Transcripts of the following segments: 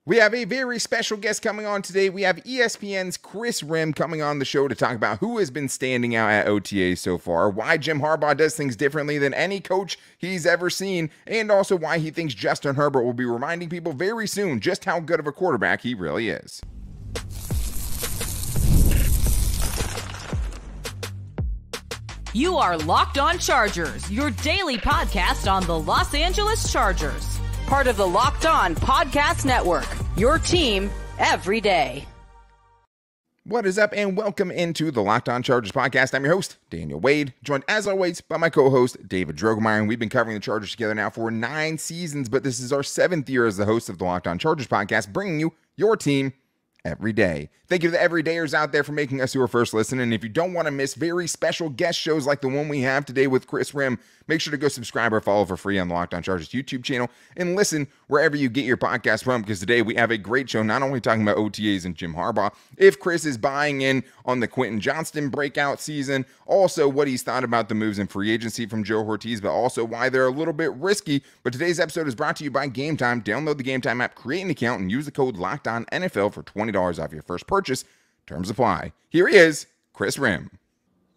We have a very special guest coming on today. We have ESPN's Kris Rhim coming on the show to talk about who has been standing out at OTA so far, why Jim Harbaugh does things differently than any coach he's ever seen, and also why he thinks Justin Herbert will be reminding people very soon just how good of a quarterback he really is. You are Locked On Chargers, your daily podcast on the Los Angeles Chargers. Part of the Locked On Podcast Network, your team every day. What is up, and welcome into the Locked On Chargers podcast. I'm your host, Daniel Wade, joined as always by my co-host, David Drogemeyer, and we've been covering the Chargers together now for 9 seasons, but this is our 7th year as the host of the Locked On Chargers podcast, bringing you your team every day. Thank you to the everydayers out there for making us your first listen. And if you don't want to miss very special guest shows like the one we have today with Kris Rhim, make sure to go subscribe or follow for free on the Locked On Chargers YouTube channel and listen wherever you get your podcast from, because today we have a great show, not only talking about OTAs and Jim Harbaugh, if Kris is buying in on the Quentin Johnston breakout season, also what he's thought about the moves in free agency from Joe Hortiz, but also why they're a little bit risky. But today's episode is brought to you by Game Time. Download the Game Time app, create an account, and use the code LOCKEDONNFL for $20 off your first purchase. Terms apply. Here he is, Kris Rhim.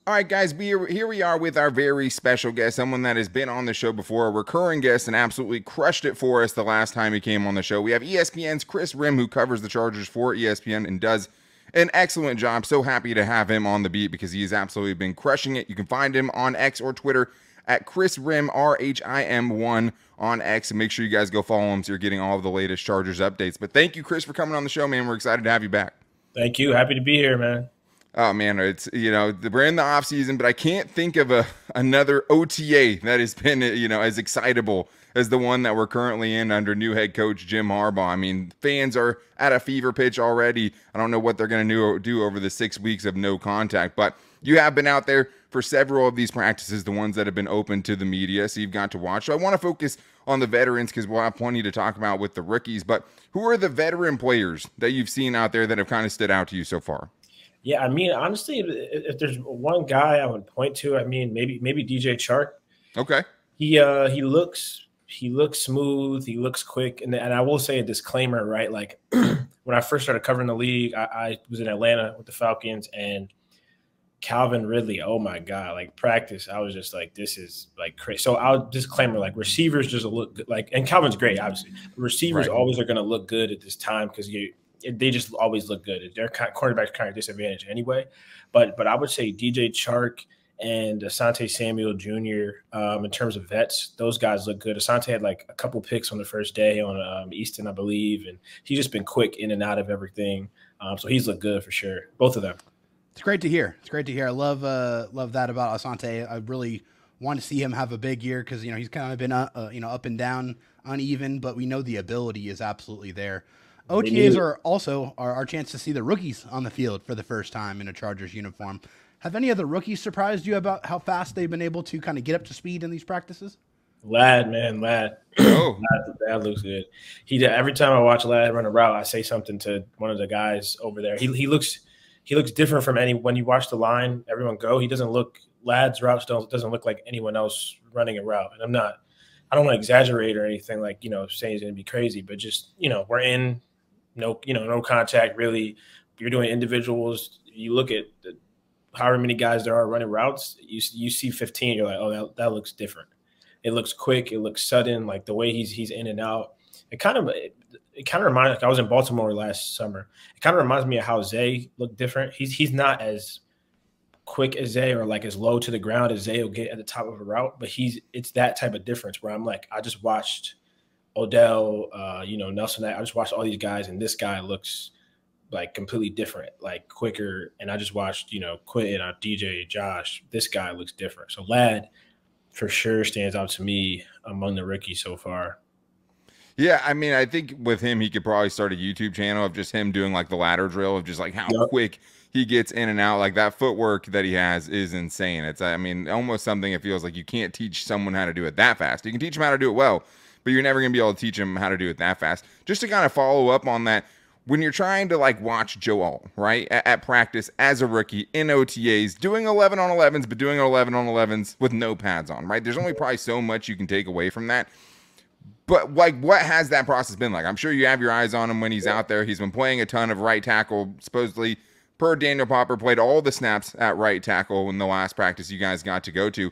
All right, guys, here we are with our very special guest, someone that has been on the show before, a recurring guest, and absolutely crushed it for us the last time he came on the show. We have ESPN's Kris Rhim, who covers the Chargers for ESPN and does an excellent job. So happy to have him on the beat because he has absolutely been crushing it. You can find him on X or Twitter at Kris Rhim, RHIM1 on X, and make sure you guys go follow him so you're getting all of the latest Chargers updates. But thank you, Kris, for coming on the show, man. We're excited to have you back. Thank you. Happy to be here, man. Oh, man, it's, we're in the off season, but I can't think of another OTA that has been, as excitable as the one that we're currently in under new head coach Jim Harbaugh. I mean, fans are at a fever pitch already. I don't know what they're going to do over the 6 weeks of no contact, but you have been out there for several of these practices, the ones that have been open to the media, so you've got to watch. So I want to focus on the veterans because we'll have plenty to talk about with the rookies, but who are the veteran players that you've seen out there that have kind of stood out to you so far? Yeah, I mean, honestly, if there's one guy I would point to, I mean, maybe DJ Chark. Okay. He looks smooth, he looks quick, and I will say a disclaimer, right? Like when I first started covering the league, I was in Atlanta with the Falcons, and Calvin Ridley, oh my God, like practice, I was just like, this is like crazy. So I'll disclaimer, like receivers just look good, like, and Calvin's great, obviously. Receivers always are going to look good at this time because they just always look good. Their quarterback's kind of disadvantage anyway. But I would say DJ Chark and Asante Samuel Jr. In terms of vets, those guys look good. Asante had like a couple picks on the first day on Easton, I believe, and he's just been quick in and out of everything. So he's looked good for sure, both of them. It's great to hear. It's great to hear. I love that about Asante. I really want to see him have a big year because he's kind of been up and down, uneven, but we know the ability is absolutely there. OTAs are also our chance to see the rookies on the field for the first time in a Chargers uniform. Have any of the rookies surprised you about how fast they've been able to kind of get up to speed in these practices? Ladd. Oh, Ladd looks good. Every time I watch Ladd run a route, I say something to one of the guys over there. He looks different from when you watch the line, everyone go. He doesn't look – Ladd's routes doesn't look like anyone else running a route. And I don't want to exaggerate or anything like, saying he's going to be crazy, but just, we're in no contact really. You're doing individuals. You look at however many guys there are running routes, you see 15, you're like, oh, that looks different. It looks quick. It looks sudden, like the way he's in and out. It kind of reminds, like I was in Baltimore last summer. It kind of reminds me of how Zay looked different. He's not as quick as Zay or like as low to the ground as Zay will get at the top of a route, but it's that type of difference where I'm like, I just watched Odell, Nelson. I just watched all these guys, and this guy looks like completely different, like quicker. And I just watched, Quentin, DJ, Josh. This guy looks different. So Ladd for sure stands out to me among the rookies so far. Yeah, I mean, I think with him, he could probably start a YouTube channel of just him doing like the ladder drill of just like how quick he gets in and out. Like that footwork that he has is insane. It's, I mean, almost something it feels like you can't teach someone how to do it that fast. You can teach them how to do it well, but you're never going to be able to teach them how to do it that fast. Just to kind of follow up on that, when you're trying to like watch Joe Alt, right, at practice as a rookie in OTAs, doing 11 on 11s, but doing 11 on 11s with no pads on, right? There's only probably so much you can take away from that. But like, what has that process been like? I'm sure you have your eyes on him when he's out there. He's been playing a ton of right tackle, supposedly, per Daniel Popper, played all the snaps at right tackle in the last practice you guys got to go to.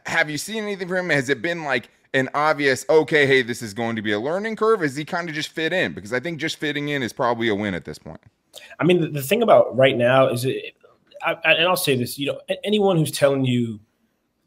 Have you seen anything from him? Has it been like an obvious, okay, hey, this is going to be a learning curve? Is he kind of just fit in? Because I think just fitting in is probably a win at this point. I mean, the thing about right now is, and I'll say this, anyone who's telling you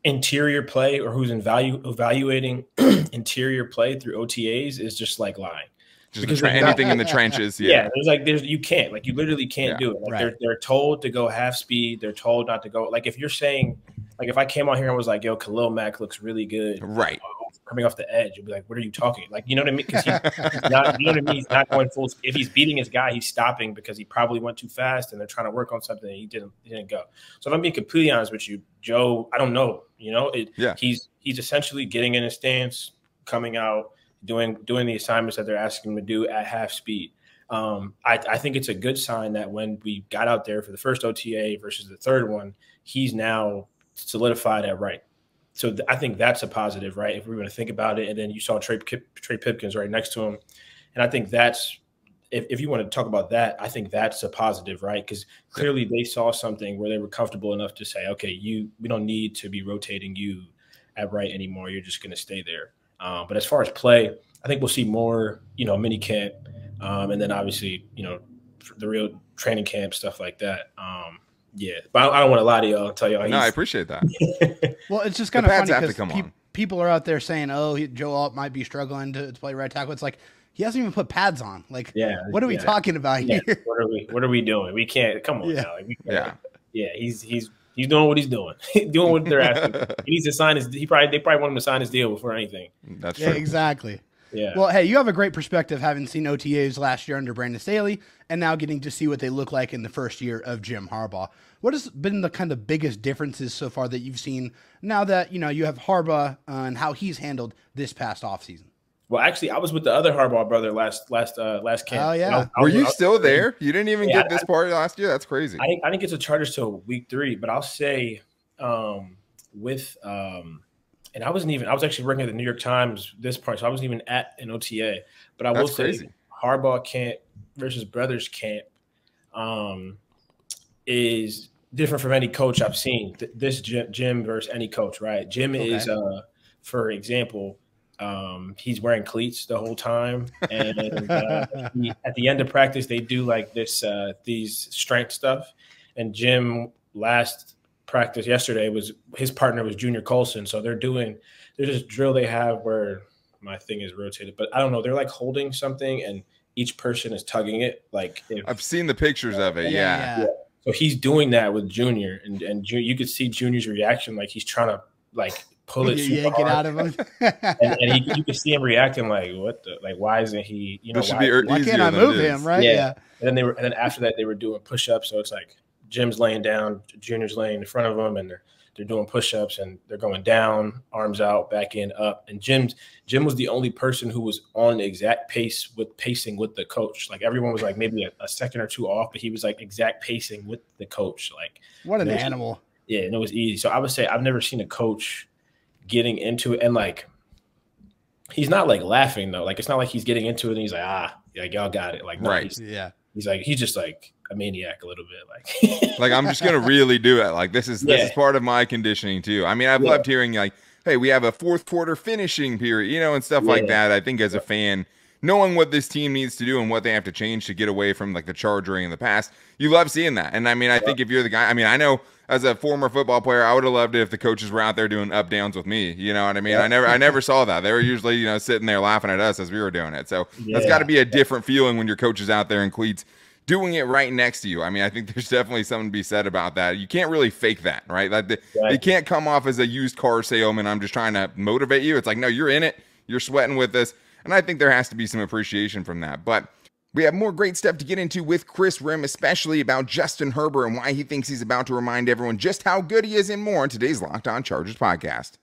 interior play or who's evaluating interior play through OTAs is just like lying. Just because anything in the trenches. Yeah. You can't, like, you literally can't do it. Like they're told to go half speed. They're told not to go. Like, if you're saying, like, if I came on here and was like, yo, Khalil Mack looks really good. Right. Coming off the edge, you'd be like, what are you talking? Like, you know what I mean? Because he's not, you know what I mean? He's not going full. If he's beating his guy, he's stopping because he probably went too fast and they're trying to work on something and he didn't go. So if I'm being completely honest with you, Joe, I don't know. He's essentially getting in a stance, coming out, doing the assignments that they're asking him to do at half speed. I think it's a good sign that when we got out there for the first OTA versus the third one, he's now solidified at right. So I think that's a positive, right? If we're going to think about it, and then you saw Trey Pipkins right next to him, and I think that's, if you want to talk about that, I think that's a positive, right? Because clearly they saw something where they were comfortable enough to say, okay, we don't need to be rotating you at right anymore. You're just going to stay there. But as far as play, I think we'll see more, mini camp, and then obviously, the real training camp, stuff like that. Yeah, but I don't want to lie to y'all and tell y'all. No, I appreciate that. Well, it's just kind of funny because people are out there saying, "Oh, Joe Alt might be struggling to play right tackle." It's like he hasn't even put pads on. Like, what are we talking about here? What are we doing? We can't. Come on now. Like, he's doing what he's doing. Doing what they're asking. He needs to sign his. They probably want him to sign his deal before anything. That's true. Yeah, exactly. Yeah. Well, hey, you have a great perspective having seen OTAs last year under Brandon Staley and now getting to see what they look like in the first year of Jim Harbaugh. What has been the kind of biggest differences so far that you've seen now that, you have Harbaugh and how he's handled this past offseason? Well, actually, I was with the other Harbaugh brother last camp. Oh, yeah. Were you still there? You didn't even get this part last year? That's crazy. I didn't get to Chargers till week 3, but I'll say and I was actually working at the New York Times this part, so I wasn't even at an OTA. But I will say Harbaugh camp versus Brothers camp is different from any coach I've seen. This Jim versus any coach, right? Jim is, for example, he's wearing cleats the whole time, and at the end of practice they do like these strength stuff. And Jim last practice yesterday his partner was Junior Colson, so there's this drill they have where my thing is rotated, but I don't know, they're like holding something and each person is tugging it. Like I've seen the pictures of it. Yeah. So he's doing that with Junior, and you could see Junior's reaction, like he's trying to like pull it, yank it out of him, and you could see him reacting like, what the, like, why isn't he? Why can't I move him? Right? Yeah. And then after that they were doing push-ups, so it's like Jim's laying down, Junior's laying in front of him, and they're doing push-ups and they're going down, arms out, back in, up. And Jim was the only person who was on the exact pacing with the coach. Like everyone was like maybe a second or two off, but he was like exact pacing with the coach. Like, what an animal. Yeah, and it was easy. So I would say I've never seen a coach getting into it, and like he's not like laughing though. Like it's not like he's getting into it and he's like, like y'all got it. Like, no, right. He's just like a maniac a little bit. Like, like I'm just gonna really do it. Like this is part of my conditioning too. I mean, I've loved hearing like, hey, we have a fourth quarter finishing period, and stuff like that. I think as a fan, knowing what this team needs to do and what they have to change to get away from like the chargering in the past, you love seeing that. And I mean, I think if you're the guy, I mean, I know as a former football player, I would have loved it if the coaches were out there doing up downs with me. You know what I mean? I never saw that. They were usually, sitting there laughing at us as we were doing it. So that's got to be a different feeling when your coach is out there in cleats doing it right next to you. I mean, I think there's definitely something to be said about that. You can't really fake that, right? Like you can't come off as a used car salesman. I'm just trying to motivate you. It's like, no, you're in it. You're sweating with this. And I think there has to be some appreciation from that. But we have more great stuff to get into with Kris Rhim, especially about Justin Herbert and why he thinks he's about to remind everyone just how good he is and more in today's Locked On Chargers podcast.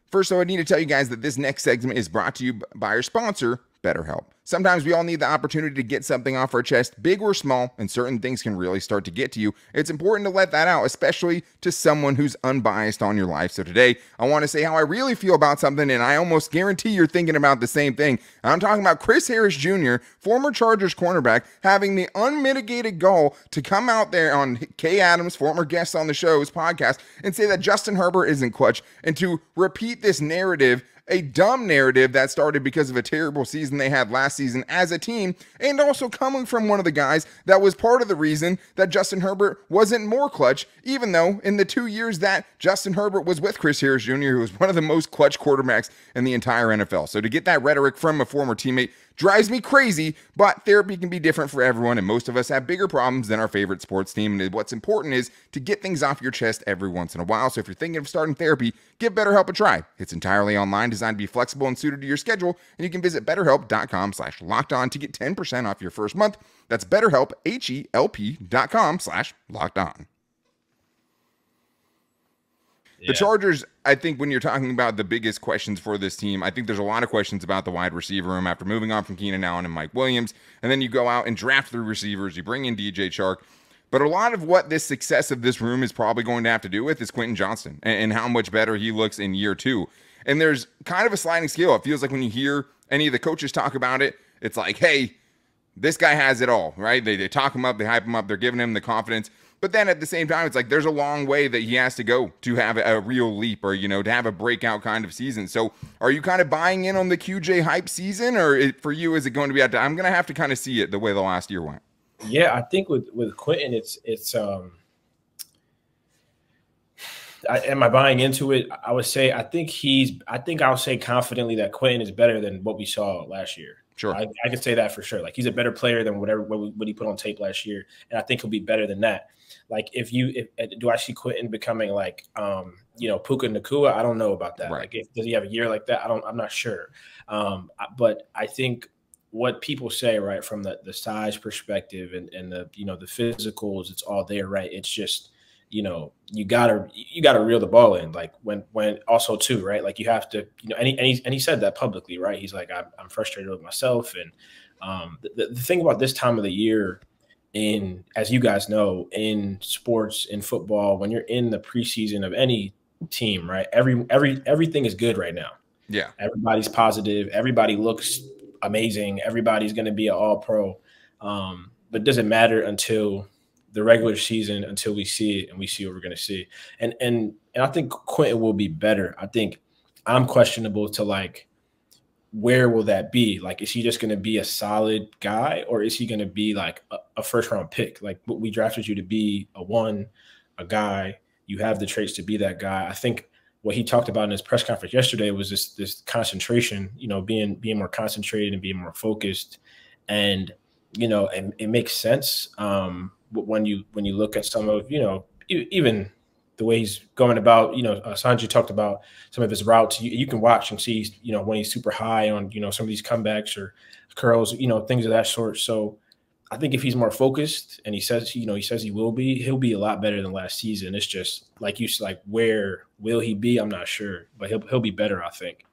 First, though, I need to tell you guys that this next segment is brought to you by our sponsor, BetterHelp. Sometimes we all need the opportunity to get something off our chest, big or small, and certain things can really start to get to you. It's important to let that out, especially to someone who's unbiased on your life. So today, I want to say how I really feel about something, and I almost guarantee you're thinking about the same thing. I'm talking about Chris Harris Jr., former Chargers cornerback, having the unmitigated gall to come out there on Kay Adams, former guest on the show's podcast, and say that Justin Herbert isn't clutch, and to repeat this narrative, a dumb narrative that started because of a terrible season they had last season as a team, and also coming from one of the guys that was part of the reason that Justin Herbert wasn't more clutch, even though in the 2 years that Justin Herbert was with Chris Harris Jr., who was one of the most clutch quarterbacks in the entire NFL. So to get that rhetoric from a former teammate drives me crazy, but therapy can be different for everyone, and most of us have bigger problems than our favorite sports team, and what's important is to get things off your chest every once in a while. So if you're thinking of starting therapy, give BetterHelp a try. It's entirely online, designed to be flexible and suited to your schedule, and you can visit BetterHelp.com/lockedon to get 10% off your first month. That's BetterHelp, HELP.com/lockedon. The Chargers, I think when you're talking about the biggest questions for this team, I think there's a lot of questions about the wide receiver room after moving on from Keenan Allen and Mike Williams. And then you go out and draft 3 receivers. You bring in DJ Chark. But a lot of what this success of this room is probably going to have to do with is Quentin Johnston and how much better he looks in year 2. And there's kind of a sliding scale. It feels like when you hear any of the coaches talk about it, it's like, hey, this guy has it all, right? They talk him up, they hype him up, they're giving him the confidence. But then at the same time, it's like there's a long way that he has to go to have a real leap or, to have a breakout kind of season. So are you kind of buying in on the QJ hype season, or for you, is it going to be I'm going to have to kind of see it the way the last year went? Yeah, I think with Quentin, am I buying into it? I would say I think I'll say confidently that Quentin is better than what we saw last year. Sure. I could say that for sure. Like, he's a better player than what he put on tape last year, and I think he'll be better than that. Like, do I see Quentin becoming like Puka Nacua? I don't know about that. Right. Like, does he have a year like that? I'm not sure. But I think what people say, right, from the size perspective and the the physicals, it's all there, right? It's just you gotta reel the ball in, like when also too, right? Like, you have to, and he said that publicly, right? He's like, I'm frustrated with myself, and the thing about this time of the year, as you guys know, in sports, in football, when you're in the preseason of any team, right? Everything is good right now. Yeah, everybody's positive, everybody looks amazing, everybody's going to be an all-pro, but it doesn't matter until the regular season, until we see it and we see what we're going to see. And I think Quentin will be better. I think I'm questionable to, like, where will that be? Like, is he just going to be a solid guy, or is he going to be like a first-round pick? Like, we drafted you to be a guy. You have the traits to be that guy. I think what he talked about in his press conference yesterday was this concentration, being more concentrated and being more focused. And, it makes sense. When you look at some of, even the way he's going about, Sanjay talked about some of his routes. You can watch and see, when he's super high on, some of these comebacks or curls, things of that sort. So I think if he's more focused, and he says he will be, he'll be a lot better than last season. It's just like where will he be? I'm not sure, but he'll be better, I think.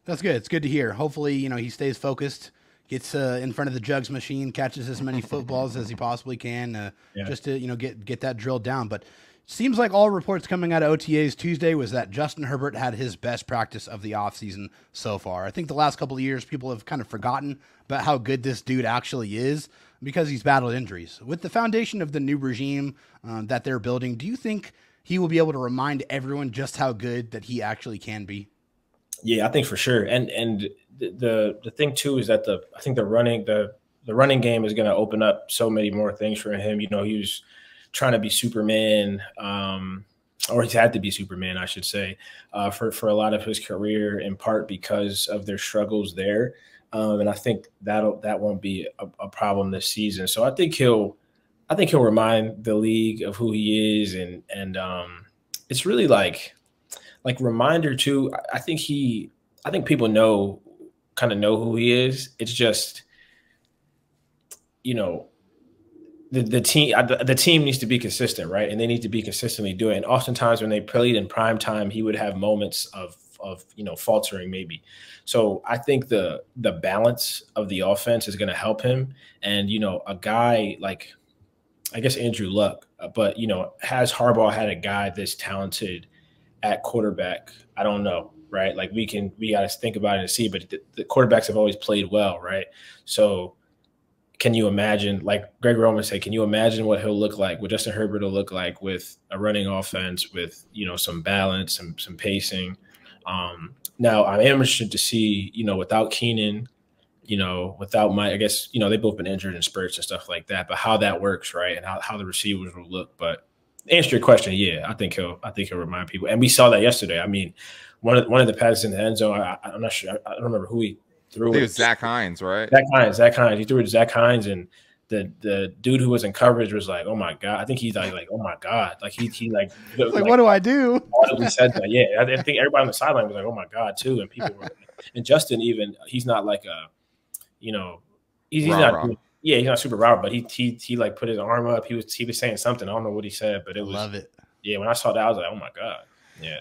That's good. It's good to hear. Hopefully, he stays focused, gets in front of the jugs machine, catches as many footballs as he possibly can, just to get that drilled down. But seems like all reports coming out of OTAs Tuesday was that Justin Herbert had his best practice of the offseason so far. I think the last couple of years people have kind of forgotten about how good this dude actually is because he's battled injuries. With the foundation of the new regime that they're building, do you think he will be able to remind everyone just how good that he actually can be? Yeah, I think for sure. And the thing too is that I think the running game is going to open up so many more things for him. He was trying to be Superman, or he's had to be Superman, I should say, for a lot of his career, in part because of their struggles there. And I think that won't be a problem this season. So I think he'll remind the league of who he is, and it's really like reminder too. I think people kind of know who he is. It's just, the team needs to be consistent, right? And they need to be consistently doing it. And oftentimes when they played in prime time, he would have moments of faltering maybe. So I think the balance of the offense is going to help him. And, a guy like, I guess Andrew Luck, but, has Harbaugh had a guy this talented at quarterback? I don't know, right? Like we got to think about it and see, but the quarterbacks have always played well, right? So can you imagine, like Greg Roman said, can you imagine what he'll look like, what Justin Herbert will look like with a running offense, with, some balance, some pacing? Now I am interested to see, without Keenan, without Mike, I guess, they've both been injured in spurts and stuff like that, but how that works, right? And how the receivers will look. But to answer your question, yeah, I think he'll remind people. And we saw that yesterday. I mean, one of the passes in the end zone, I'm not sure, I don't remember who he threw. It was Zach Hines, right? Zach Hines. He threw it to Zach Hines, and the dude who was in coverage was like, "Oh my god!" I think he's like, "Oh my god!" Like he like what do I do? Audibly said that. Yeah, I think everybody on the sideline was like, "Oh my god!" too, and people were. And Justin, even he's not like a, he's not. Yeah, he's not super raw, but he like put his arm up. He was saying something. I don't know what he said, but it was. Love it. Yeah, when I saw that, I was like, "Oh my god." Yeah,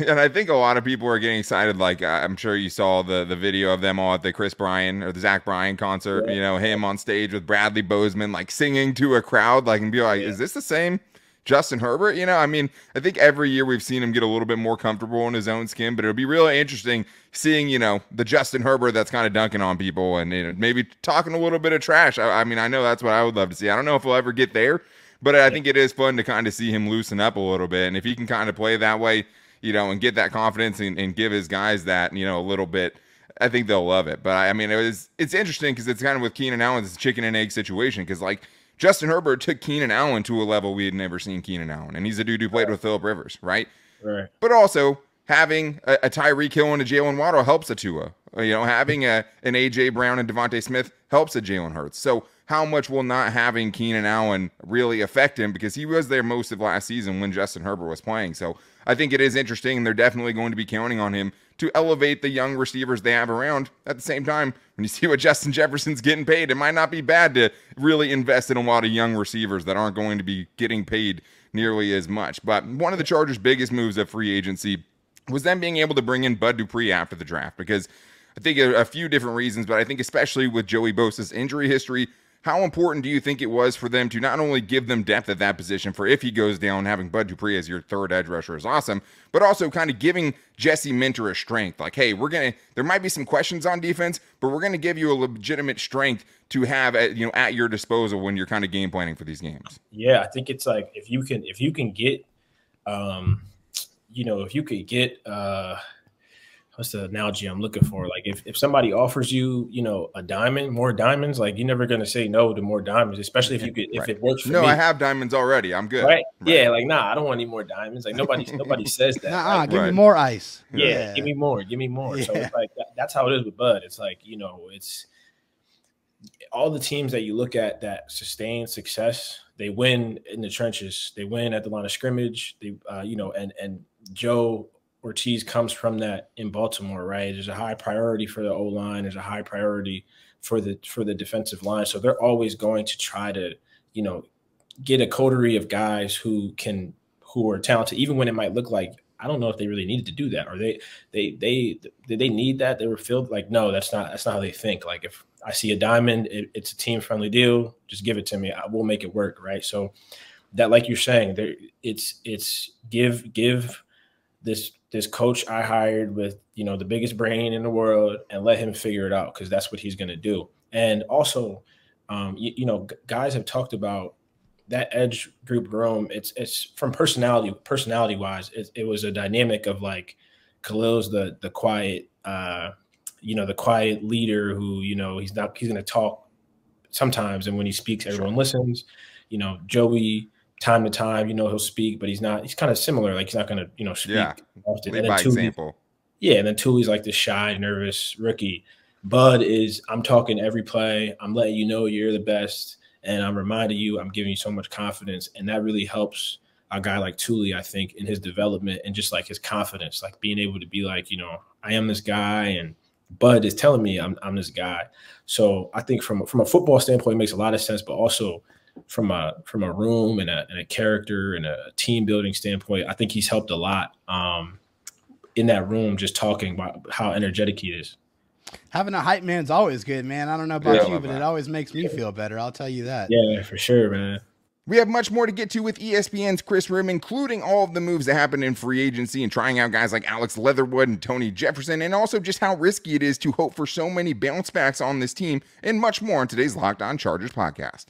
and I think a lot of people are getting excited. Like I'm sure you saw the video of them all at the Chris Bryan or the Zach Bryan concert. Yeah. Him on stage with Bradley Bozeman, like singing to a crowd, like and be like, "Is this the same Justin Herbert?" I mean, I think every year we've seen him get a little bit more comfortable in his own skin, but it'll be really interesting seeing the Justin Herbert that's kind of dunking on people and maybe talking a little bit of trash. I mean, I know that's what I would love to see. I don't know if we'll ever get there. But I think it is fun to kind of see him loosen up a little bit. And if he can kind of play that way, and get that confidence and give his guys that, a little bit, I think they'll love it. But I mean, it's interesting because it's kind of with Keenan Allen, it's a chicken and egg situation. Because like Justin Herbert took Keenan Allen to a level we had never seen Keenan Allen. And he's a dude who played with Phillip Rivers, right? Right. But also having a Tyreek Hill and a Jalen Waddle helps a Tua. Having an A.J. Brown and Devontae Smith helps a Jalen Hurts. So how much will not having Keenan Allen really affect him? Because he was there most of last season when Justin Herbert was playing. So I think it is interesting, and they're definitely going to be counting on him to elevate the young receivers they have around. At the same time, when you see what Justin Jefferson's getting paid, it might not be bad to really invest in a lot of young receivers that aren't going to be getting paid nearly as much. But one of the Chargers' biggest moves of free agency was them being able to bring in Bud Dupree after the draft, because I think a few different reasons, but I think especially with Joey Bosa's injury history, how important do you think it was for them to not only give them depth at that position for if he goes down, having Bud Dupree as your third edge rusher is awesome, but also kind of giving Jesse Minter a strength? Like, hey, there might be some questions on defense, but we're going to give you a legitimate strength to have at your disposal when you're kind of game planning for these games. Yeah, I think it's like if you can get, what's the analogy I'm looking for? Like if somebody offers you, a diamond, more diamonds, like you're never going to say no to more diamonds, especially if if it works for me. No, I have diamonds already. I'm good. Right? Yeah. Like, nah, I don't want any more diamonds. Like nobody says that. Like, give me more ice. Yeah. Give me more. Yeah. So it's like, that's how it is with Bud. It's like, it's all the teams that you look at that sustain success, they win in the trenches. They win at the line of scrimmage. They, and Joe Hortiz comes from that in Baltimore, right? There's a high priority for the O-line. There's a high priority for the defensive line. So they're always going to try to, get a coterie of guys who are talented, even when it might look like, I don't know if they really needed to do that, or did they need that? They were filled like, no, that's not how they think. Like if I see a diamond, it's a team friendly deal. Just give it to me. I will make it work. Right. So that, like you're saying, it's give this coach I hired with, the biggest brain in the world and let him figure it out, because that's what he's going to do. And also, guys have talked about that edge group room. It's from personality wise, it was a dynamic of like Khalil's the quiet, the quiet leader who, he's going to talk sometimes. And when he speaks, everyone listens. Joey, time to time, he'll speak, but he's kind of similar. Like he's not going to, speak often. And by example. Yeah. And then Tuli's like this shy, nervous rookie. Bud is, I'm talking every play. I'm letting you know you're the best. And I'm reminding you, I'm giving you so much confidence. And that really helps a guy like Tuli, I think, in his development and just like his confidence, like being able to be like, I am this guy, and Bud is telling me I'm this guy. So I think from a football standpoint, it makes a lot of sense, but also from a room and a character and a team building standpoint, I think he's helped a lot. in that room just talking about how energetic he is. Having a hype man's always good, man. I don't know about you, but it always makes me feel better. I'll tell you that. Yeah, for sure, man. We have much more to get to with ESPN's Kris Rhim, including all of the moves that happened in free agency and trying out guys like Alex Leatherwood and Tony Jefferson, and also just how risky it is to hope for so many bounce backs on this team, and much more on today's Locked On Chargers podcast.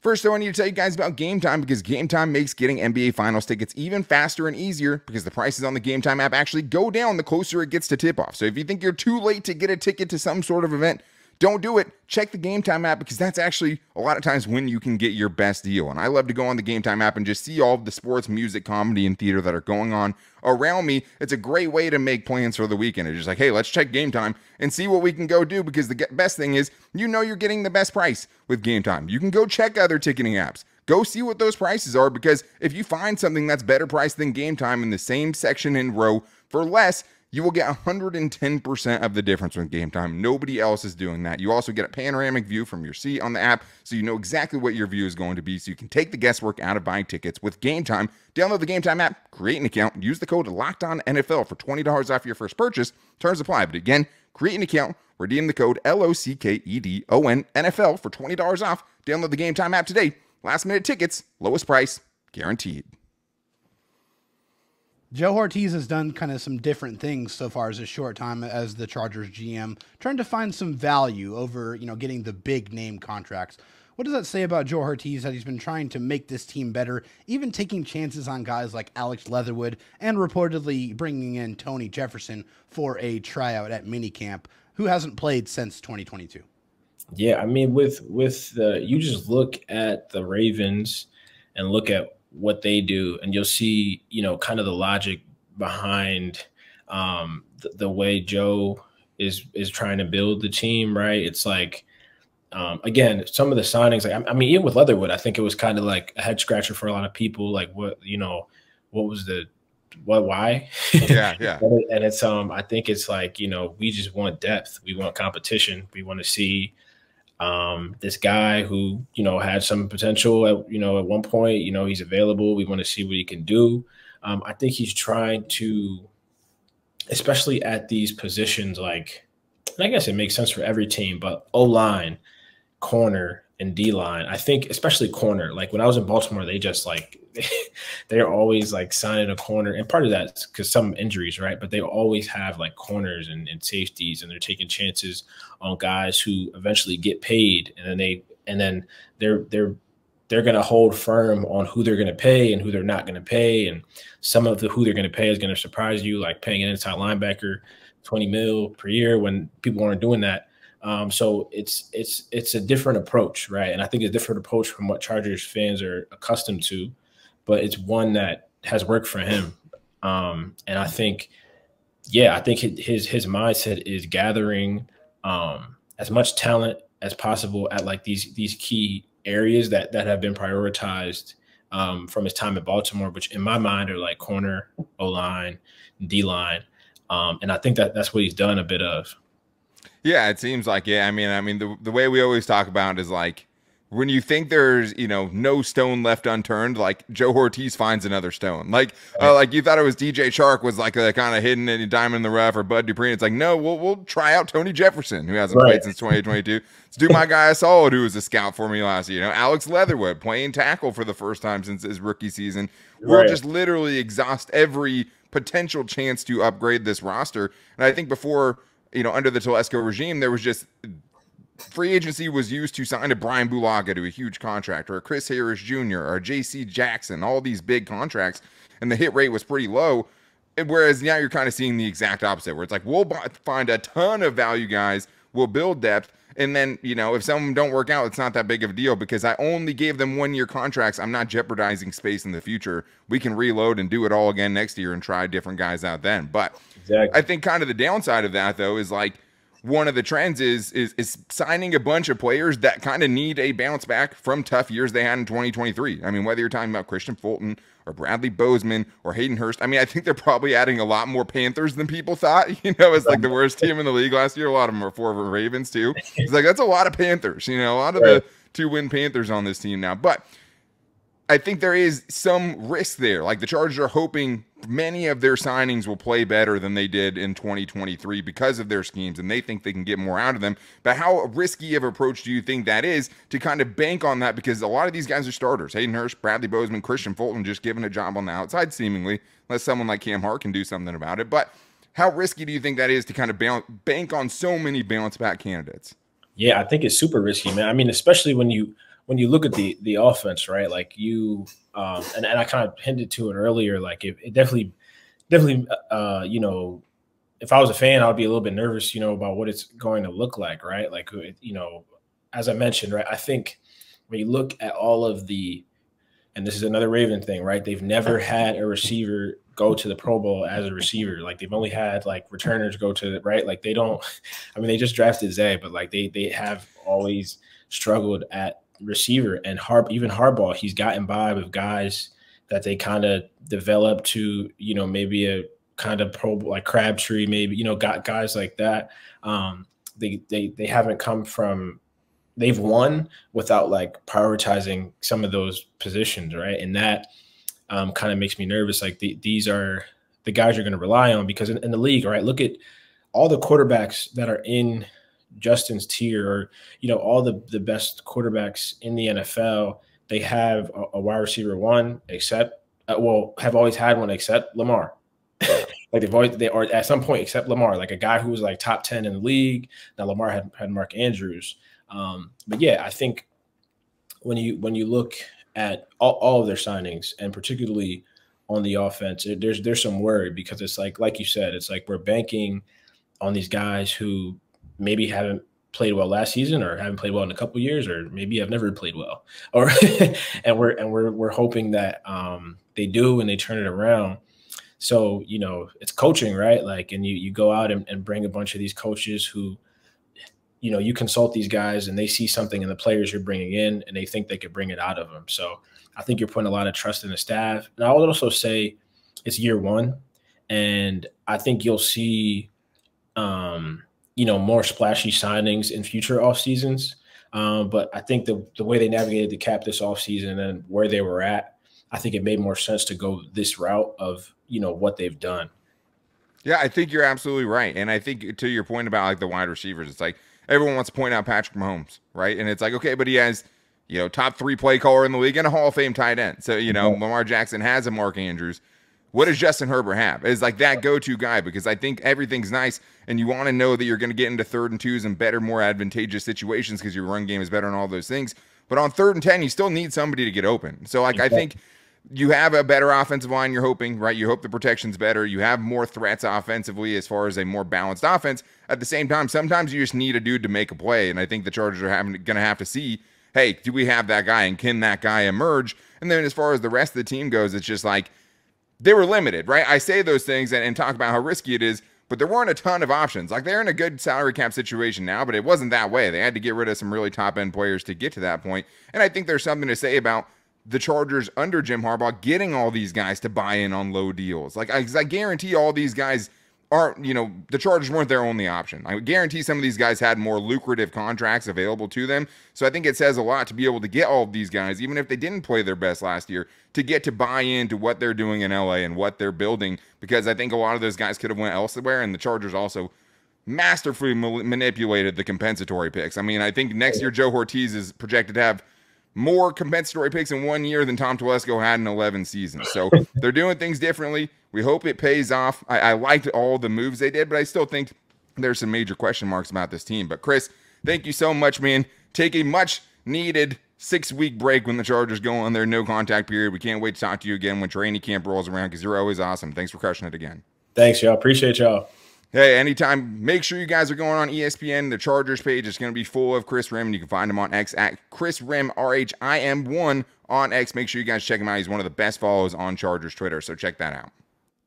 First, though, I need to tell you guys about Game Time, because Game Time makes getting NBA Finals tickets even faster and easier, because the prices on the Game Time app actually go down the closer it gets to tip-off. So if you think you're too late to get a ticket to some sort of event, don't do it. Check the Game Time app, because that's actually a lot of times when you can get your best deal. And I love to go on the Game Time app and just see all of the sports, music, comedy, and theater that are going on around me. It's a great way to make plans for the weekend. It's just like, hey, let's check Game Time and see what we can go do, because the best thing is, you know, you're getting the best price with Game Time. You can go check other ticketing apps. Go see what those prices are, because if you find something that's better priced than Game Time in the same section and row for less, you will get 110% of the difference with Game Time. Nobody else is doing that. You also get a panoramic view from your seat on the app, so you know exactly what your view is going to be, so you can take the guesswork out of buying tickets with Game Time. Download the Game Time app, create an account, use the code LOCKEDONNFL for $20 off your first purchase. Terms apply. But again, create an account, redeem the code LOCKEDONNFL for $20 off. Download the Game Time app today. Last minute tickets, lowest price, guaranteed. Joe Hortiz has done kind of some different things so far as a short time as the Chargers GM, trying to find some value over, you know, getting the big name contracts. What does that say about Joe Hortiz, that he's been trying to make this team better, even taking chances on guys like Alex Leatherwood and reportedly bringing in Tony Jefferson for a tryout at minicamp, who hasn't played since 2022? Yeah, I mean, with the, you just look at the Ravens and look at what they do, and you'll see, you know, kind of the logic behind the way Joe is trying to build the team, right? It's like, again, some of the signings, like, I mean, even with Leatherwood, I think it was kind of like a head scratcher for a lot of people. Like, what, you know, what was the, what, why? Yeah. And it's, I think it's like, you know, we just want depth. We want competition. We want to see this guy who, you know, had some potential at, you know, at one point, you know, he's available. We want to see what he can do. I think he's trying to, especially at these positions, like, and I guess it makes sense for every team, but O-line, corner, and D-line, I think especially corner, like when I was in Baltimore, they just like, they're always like signing a corner. And part of that's because some injuries, right? But they always have like corners and safeties, and they're taking chances on guys who eventually get paid. And then they're going to hold firm on who they're going to pay and who they're not going to pay. And some of the who they're going to pay is going to surprise you, like paying an inside linebacker $20 million per year when people aren't doing that. So it's a different approach, right? And I think it's a different approach from what Chargers fans are accustomed to, but it's one that has worked for him. And I think, yeah, I think his mindset is gathering as much talent as possible at like these key areas that have been prioritized from his time at Baltimore, which in my mind are like corner, O-line, D-line. And I think that's what he's done a bit of. Yeah, it seems like, yeah. I mean, the way we always talk about it is like, when you think there's, you know, no stone left unturned, like Joe Hortiz finds another stone. Like, like you thought it was DJ Chark was like a kind of hidden diamond in the rough, or Bud Dupree. It's like, no, we'll try out Tony Jefferson, who hasn't played since 2022. Let's do my guy Solid, who was a scout for me last year. You know, Alex Leatherwood playing tackle for the first time since his rookie season. We'll just literally exhaust every potential chance to upgrade this roster. And I think before, you know, under the Telesco regime, there was just free agency was used to sign a Brian Bulaga to a huge contract, or a Chris Harris Jr., or a J.C. Jackson, all these big contracts, and the hit rate was pretty low. Whereas now you're kind of seeing the exact opposite, where it's like, we'll find a ton of value guys, we'll build depth, and then, you know, if some of them don't work out, it's not that big of a deal, because I only gave them 1-year contracts. I'm not jeopardizing space in the future. We can reload and do it all again next year and try different guys out then. But I think kind of the downside of that, though, is like, one of the trends is signing a bunch of players that kind of need a bounce back from tough years they had in 2023. I mean, whether you're talking about Christian Fulton or Bradley Bozeman or Hayden Hurst, I mean, I think they're probably adding a lot more Panthers than people thought. You know, it's like the worst team in the league last year. A lot of them are for Ravens too. It's like, that's a lot of Panthers, you know, a lot of the 2-win Panthers on this team now. But I think there is some risk there. Like the Chargers are hoping many of their signings will play better than they did in 2023 because of their schemes, and they think they can get more out of them. But how risky of an approach do you think that is to kind of bank on that? Because a lot of these guys are starters. Hayden Hurst, Bradley Bozeman, Christian Fulton just given a job on the outside seemingly, unless someone like Cam Hart can do something about it. But how risky do you think that is to kind of bank on so many bounce back candidates? Yeah, I think it's super risky, man. I mean, especially when you look at the offense, right? Like you, and I kind of hinted to it earlier. Like it definitely, you know, if I was a fan, I would be a little bit nervous, you know, about what it's going to look like, right? Like, you know, as I mentioned, right, I think when you look at all of and this is another Raven thing, right? They've never had a receiver go to the Pro Bowl as a receiver. Like they've only had like returners go to right. Like they don't. I mean, they just drafted Zay, but like they have always struggled at receiver. And even Harbaugh, he's gotten by with guys that they kind of developed to, you know, maybe a kind of Pro Bowl, like Crabtree, maybe, you know, got guys like that. They haven't come from. They've won without like prioritizing some of those positions, right? And that kind of makes me nervous. Like these are the guys you're going to rely on because in the league, right? Look at all the quarterbacks that are in Justin's tier, or you know, all the best quarterbacks in the NFL. They have a wide receiver one, except have always had one except Lamar. Like they are at some point except Lamar, like a guy who was like top 10 in the league. Now Lamar had Mark Andrews. But yeah, I think when you look at all of their signings, and particularly on the offense, there's some worry because it's like you said, it's like we're banking on these guys who maybe haven't played well last season, or haven't played well in a couple of years, or maybe have never played well, or and we're hoping that they do and they turn it around. So you know, it's coaching, right? Like, and you go out and bring a bunch of these coaches who, you know, you consult these guys and they see something in the players you're bringing in and they think they could bring it out of them. So I think you're putting a lot of trust in the staff. And I would also say it's year one, and I think you'll see, you know, more splashy signings in future off seasons. But I think the way they navigated the cap this off season and where they were at, I think it made more sense to go this route of, you know, what they've done. Yeah, I think you're absolutely right. And I think to your point about like the wide receivers, it's like everyone wants to point out Patrick Mahomes, right? And it's like, okay, but he has, you know, top 3 play caller in the league and a Hall of Fame tight end. So, you know, Lamar Jackson has a Mark Andrews. What does Justin Herbert have? Is like that go-to guy, because I think everything's nice and you want to know that you're going to get into 3rd and 2s and better, more advantageous situations because your run game is better and all those things. But on 3rd and 10, you still need somebody to get open. So, like, I think you have a better offensive line you're hoping, right? You hope the protection's better. You have more threats offensively as far as a more balanced offense. At the same time, sometimes you just need a dude to make a play, and I think the Chargers are going to have to see, hey, do we have that guy, and can that guy emerge? And then as far as the rest of the team goes, it's just like they were limited, right? I say those things and talk about how risky it is, but there weren't a ton of options. Like, they're in a good salary cap situation now, but it wasn't that way. They had to get rid of some really top-end players to get to that point, and I think there's something to say about the Chargers under Jim Harbaugh getting all these guys to buy in on low deals. Like, I guarantee all these guys aren't, you know, the Chargers weren't their only option. I guarantee some of these guys had more lucrative contracts available to them. So I think it says a lot to be able to get all of these guys, even if they didn't play their best last year, to get to buy into what they're doing in LA and what they're building, because I think a lot of those guys could have went elsewhere, and the Chargers also masterfully manipulated the compensatory picks. I mean, I think next year Joe Hortiz is projected to have more compensatory picks in 1 year than Tom Telesco had in 11 seasons. So they're doing things differently. We hope it pays off. I liked all the moves they did, but I still think there's some major question marks about this team. But Kris, thank you so much, man. Take a much needed 6-week break when the Chargers go on their no contact period. We can't wait to talk to you again when training camp rolls around, because you're always awesome. Thanks for crushing it again. Thanks, y'all. Appreciate y'all. Hey, anytime, make sure you guys are going on ESPN. The Chargers page is going to be full of Kris Rhim, and you can find him on X at Kris Rhim, RHIM1 on X. Make sure you guys check him out. He's one of the best follows on Chargers Twitter, so check that out.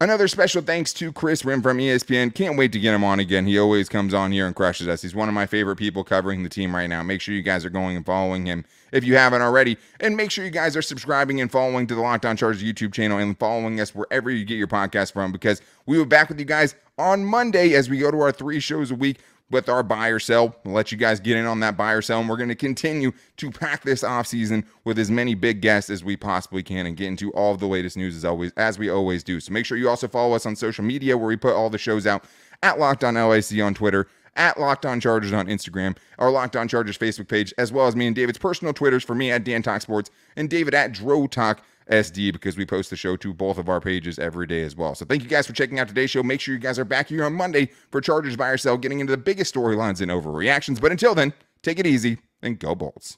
Another special thanks to Kris Rhim from ESPN. Can't wait to get him on again. He always comes on here and crushes us. He's one of my favorite people covering the team right now. Make sure you guys are going and following him if you haven't already. And make sure you guys are subscribing and following to the Locked On Chargers YouTube channel and following us wherever you get your podcast from, because we will be back with you guys on Monday as we go to our 3 shows a week. with our buy or sell. We'll let you guys get in on that buy or sell, and we're going to continue to pack this offseason with as many big guests as we possibly can and get into all of the latest news as we always do. So make sure you also follow us on social media where we put all the shows out at Locked On LAC on Twitter, at Locked On Chargers on Instagram, our Locked On Chargers Facebook page, as well as me and David's personal Twitters, for me at Dan Talk Sports and David at Dro Talk SD, because we post the show to both of our pages every day as well. So thank you guys for checking out today's show. Make sure you guys are back here on Monday for Chargers Buy or Sell, getting into the biggest storylines and overreactions. But until then, take it easy and go Bolts.